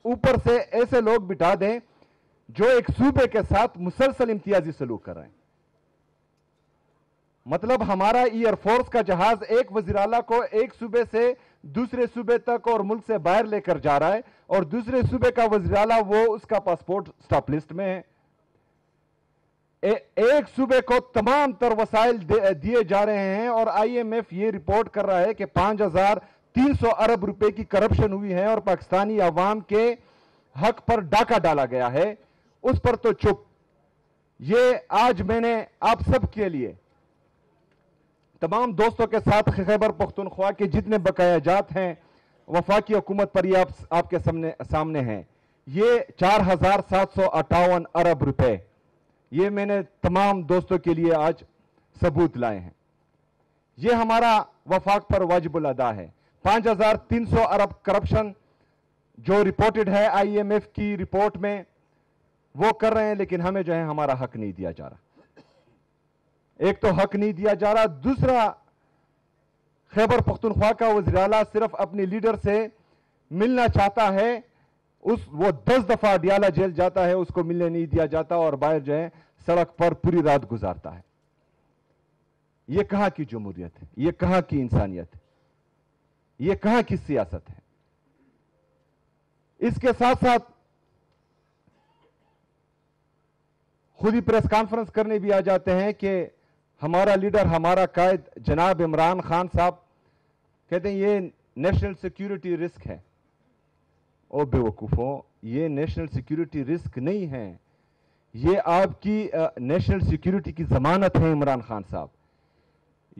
ऊपर से ऐसे लोग बिठा दें जो एक सूबे के साथ मुसलसल इम्तियाजी सलूक कर रहे हैं। मतलब हमारा एयरफोर्स का जहाज एक वज़ीर आला को एक सूबे से दूसरे सूबे तक और मुल्क से बाहर लेकर जा रहा है, और दूसरे सूबे का वज़ीर आला वो उसका पासपोर्ट स्टॉप लिस्ट में है। एक सूबे को तमाम तर वसाइल दिए जा रहे हैं, और IMF ये रिपोर्ट कर रहा है कि 5,300 अरब रुपए की करप्शन हुई है और पाकिस्तानी अवाम के हक पर डाका डाला गया है। उस पर तो चुप। ये आज मैंने आप सब के लिए तमाम दोस्तों के साथ खैबर पख्तूनख्वा के जितने बकाया जात हैं वफाकी हुकूमत पर ये आपके सामने हैं। ये 4,758 अरब रुपए, ये मैंने तमाम दोस्तों के लिए आज सबूत लाए हैं। ये हमारा वफाक पर वाजिबुल अदा है। 5,300 अरब करप्शन जो रिपोर्टेड है IMF की रिपोर्ट में, वो कर रहे हैं, लेकिन हमें जो है हमारा हक नहीं दिया जा रहा। एक तो हक नहीं दिया जा रहा, दूसरा खैबर पख्तूनख्वा का वज़ीर आला सिर्फ अपनी लीडर से मिलना चाहता है, वो 10 दफा डियाला जेल जाता है, उसको मिलने नहीं दिया जाता, और बाहर जो है सड़क पर पूरी रात गुजारता है। ये कहां की जमहूरियत है? ये कहां की इंसानियत है? ये कहां की सियासत है? इसके साथ साथ खुद ही प्रेस कॉन्फ्रेंस करने भी आ जाते हैं कि हमारा लीडर, हमारा कायद जनाब इमरान खान साहब कहते हैं ये नेशनल सिक्योरिटी रिस्क है। ओ बेवकूफों, ये नेशनल सिक्योरिटी रिस्क नहीं है, ये आपकी नेशनल सिक्योरिटी की जमानत है इमरान खान साहब।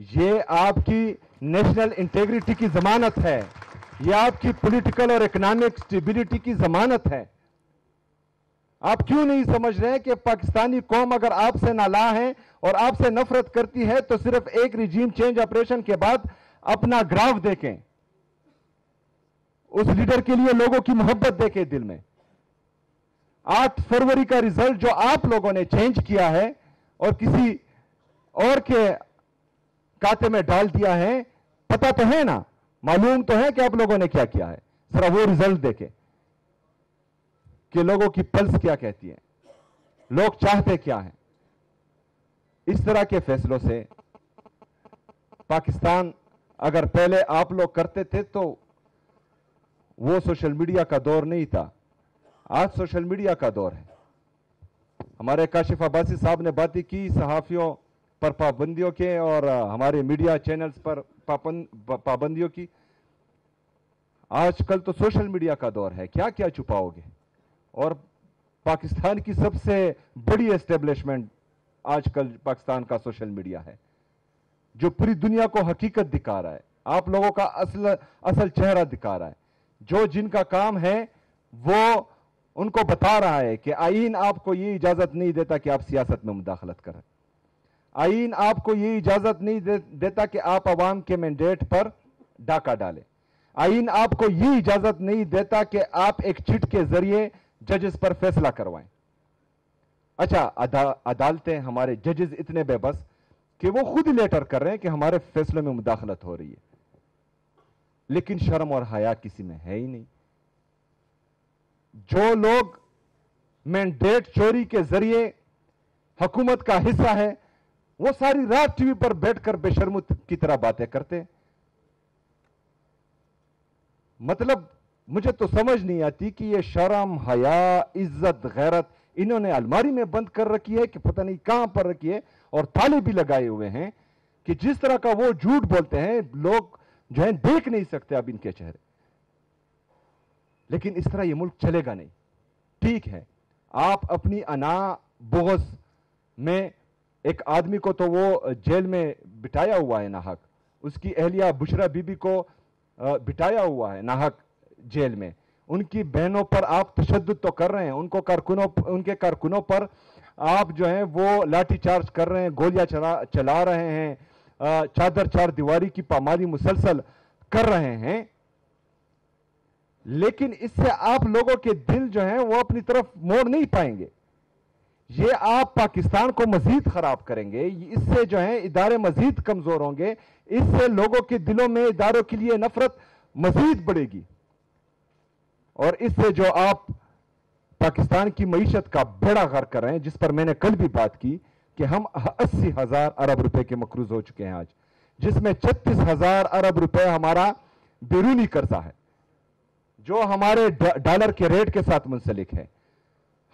ये आपकी नेशनल इंटेग्रिटी की जमानत है, ये आपकी पॉलिटिकल और इकोनॉमिक स्टेबिलिटी की जमानत है। आप क्यों नहीं समझ रहे हैं कि पाकिस्तानी कौम अगर आपसे नाला है और आपसे नफरत करती है तो सिर्फ एक रिजीम चेंज ऑपरेशन के बाद अपना ग्राफ देखें, उस लीडर के लिए लोगों की मोहब्बत देखें दिल में। 8 फरवरी का रिजल्ट जो आप लोगों ने चेंज किया है और किसी और के खाते में डाल दिया है, पता तो है ना, मालूम तो है कि आप लोगों ने क्या किया है। जरा वो रिजल्ट देखें कि लोगों की पल्स क्या कहती है, लोग चाहते क्या हैं। इस तरह के फैसलों से पाकिस्तान, अगर पहले आप लोग करते थे तो वो सोशल मीडिया का दौर नहीं था, आज सोशल मीडिया का दौर है। हमारे काशिफ अब्बासी साहब ने बातें की सहाफियों पर पाबंदियों के और हमारे मीडिया चैनल्स पर पाबंदियों की। आजकल तो सोशल मीडिया का दौर है, क्या क्या छुपाओगे। और पाकिस्तान की सबसे बड़ी एस्टेब्लिशमेंट आजकल पाकिस्तान का सोशल मीडिया है, जो पूरी दुनिया को हकीकत दिखा रहा है, आप लोगों का असल चेहरा दिखा रहा है। जो जिनका काम है वो उनको बता रहा है कि आईन आपको ये इजाजत नहीं देता कि आप सियासत में मुदाखलत करें। आईन आपको ये इजाजत नहीं देता कि आप अवाम के मैंडेट पर डाका डालें। आईन आपको ये इजाजत नहीं देता कि आप एक चिट के जरिए जजेस पर फैसला करवाएं। अच्छा, अदालतें, हमारे जजेस इतने बेबस कि वो खुद ही लेटर कर रहे हैं कि हमारे फैसलों में मुदाखलत हो रही है, लेकिन शर्म और हया किसी में है ही नहीं। जो लोग मैंडेट चोरी के जरिए हुकूमत का हिस्सा है, वो सारी रात टीवी पर बैठकर बेशर्म की तरह बातें करते हैं। मतलब मुझे तो समझ नहीं आती कि ये शर्म, हया, इज्जत, गैरत इन्होंने अलमारी में बंद कर रखी है कि पता नहीं कहां पर रखी है, और ताले भी लगाए हुए हैं कि जिस तरह का वो झूठ बोलते हैं लोग जो है देख नहीं सकते अब इनके चेहरे। लेकिन इस तरह ये मुल्क चलेगा नहीं। ठीक है, आप अपनी अना बुग़्ज़ में एक आदमी को तो वो जेल में बिठाया हुआ है नाहक, उसकी अहलिया बुशरा बीबी को बिठाया हुआ है नाहक जेल में, उनकी बहनों पर आप तशद्दुद तो कर रहे हैं, उनके कारकुनों पर आप जो है वो लाठी चार्ज कर रहे हैं, गोलियां चला रहे हैं, चादर चार दीवारी की पामाली मुसलसल कर रहे हैं। लेकिन इससे आप लोगों के दिल जो है वो अपनी तरफ मोड़ नहीं पाएंगे। ये आप पाकिस्तान को मजीद खराब करेंगे, इससे जो है इदारे मजीद कमजोर होंगे, इससे लोगों के दिलों में इदारों के लिए नफरत मजीद बढ़ेगी। اور اس سے جو آپ پاکستان کی معیشت کا بیڑا غرق کر رہے ہیں، جس پر میں نے کل بھی بات کی کہ ہم 80,000 ارب روپے کے مقروض ہو چکے ہیں آج، جس میں 36,000 ارب روپے ہمارا بیرونی قرضہ ہے جو ہمارے ڈالر کے ریٹ کے ساتھ منسلک ہے.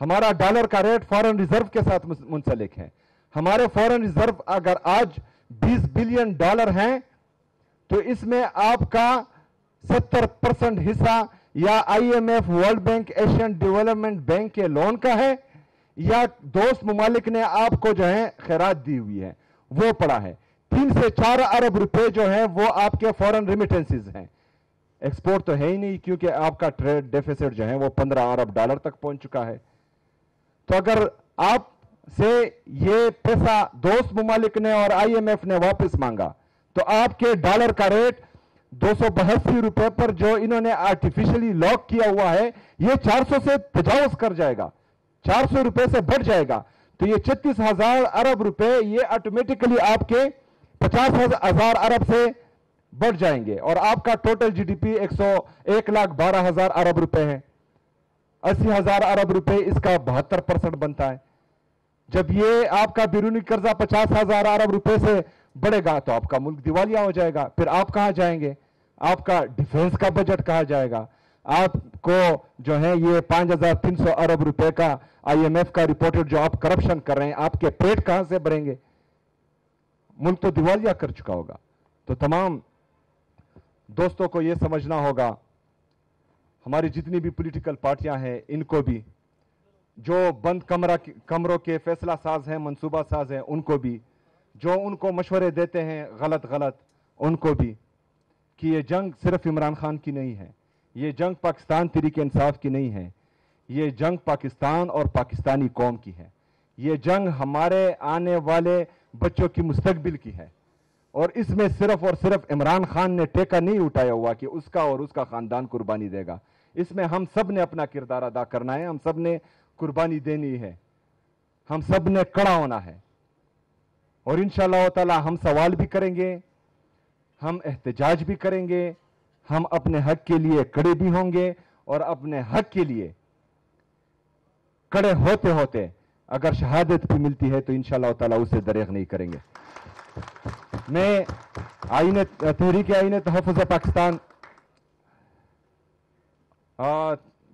ہمارا ڈالر کا ریٹ فارن ریزرو کے ساتھ منسلک ہے. ہمارے فارن ریزرو اگر آج 20 بلین ڈالر ہیں تو اس میں آپ کا 70% حصہ یا I M F, world bank, Asian development bank کے لون کا ہے، یا دوست ممالک نے آپ کو جو ہے خیرات دی ہوئی ہے وہ پڑا ہے. 3 سے 4 ارب روپے جو ہیں وہ آپ کے فورن ریمیٹنسز ہیں. ایکسپورٹ تو ہے ہی نہیں کیونکہ آپ کا ٹریڈ ڈیفیسٹ جو ہے وہ 15 ارب ڈالر تک پہنچ چکا ہے. تو اگر آپ سے یہ پیسہ دوست ممالک نے اور آئی ایم ایف نے واپس مانگا تو آپ کے ڈالر کا ریٹ 282 روپے پر جو انہوں نے آرٹیفیشلی لاک کیا ہوا ہے یہ 400 سے تجاوز کر جائے گا، 400 روپے سے بڑھ جائے گا. تو یہ 36,000 ارب روپے یہ آٹومیٹکلی آپ کے 50,000 ارب سے بڑھ جائیں گے اور آپ کا ٹوٹل جی ڈی پی 1,12,000 ارب روپے ہے. 80,000 ارب روپے اس کا 72% بنتا ہے. جب یہ آپ کا بیرونی قرضہ 50,000 ارب روپے سے بڑھے گا تو آپ کا ملک دیوالیہ ہو جائے گا. پھر آپ کہاں جائیں گے؟ آپ کا ڈیفنس کا بجٹ کہاں جائے گا؟ آپ کو جو ہے یہ 5,300 ارب روپے کا آئی ایم ایف کا رپورٹڈ جو آپ کرپشن کر رہے ہیں آپ کے پیٹ کہاں سے بھریں گے؟ ملک تو دیوالیہ کر چکا ہوگا. تو تمام دوستوں کو یہ سمجھنا ہوگا، ہماری جتنی بھی پولیٹیکل پارٹیاں ہیں ان کو بھی، جو بند کمروں کے فیصلہ ساز ہیں، منصوبہ ساز ہیں، ان کو بھی، جو ان کو مشورے دیتے ہیں غلط ان کو بھی، کہ یہ جنگ صرف عمران خان کی نہیں ہے، یہ جنگ پاکستان تحریک انصاف کی نہیں ہے، یہ جنگ پاکستان اور پاکستانی قوم کی ہے. یہ جنگ ہمارے آنے والے بچوں کی مستقبل کی ہے. اور اس میں صرف اور صرف عمران خان نے ٹیکہ نہیں اٹھایا ہوا کہ اس کا اور اس کا خاندان قربانی دے گا. اس میں ہم سب نے اپنا کردار ادا کرنا ہے، ہم سب نے قربانی دینی ہے، ہم سب نے کڑا ہونا ہے. اور انشاءاللہ تعالی ہم سوال بھی کریں گے، ہم احتجاج بھی کریں گے، ہم اپنے حق کے لیے کڑے بھی ہوں گے اور اپنے حق کے لیے کڑے ہوتے ہوتے اگر شہادت بھی ملتی ہے تو انشاءاللہ تعالی اسے دریغ نہیں کریں گے. میں تحریک تحفظ پاکستان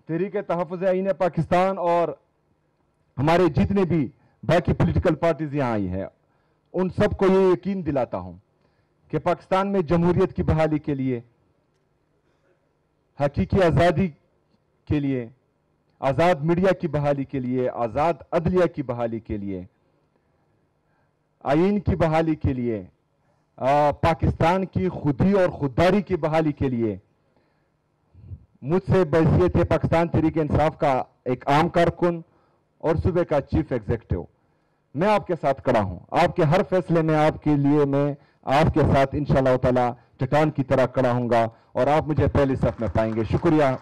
تحریک تحفظ آئین پاکستان اور ہمارے جتنے بھی باقی پولیٹیکل پارٹیز یہاں آئی ہیں ان سب کو یہ یقین دلاتا ہوں کہ پاکستان میں جمہوریت کی بحالی کے لیے، حقیقی آزادی کے لیے، آزاد میڈیا کی بحالی کے لیے، آزاد عدلیہ کی بحالی کے لیے، آئین کی بحالی کے لیے، پاکستان کی خودی اور خودداری کی بحالی کے لیے مجھ سے بحیثیت پاکستان تحریک انصاف کا ایک عام کارکن اور صوبے کا چیف ایگزیکٹو میں آپ کے ساتھ کھڑا ہوں. آپ کے ہر فیصلے میں آپ کے لیے میں آپ کے ساتھ انشاءاللہ تعالی چٹان کی طرح کھڑا ہوں گا اور آپ مجھے پہلی صف میں پائیں گے. شکریہ.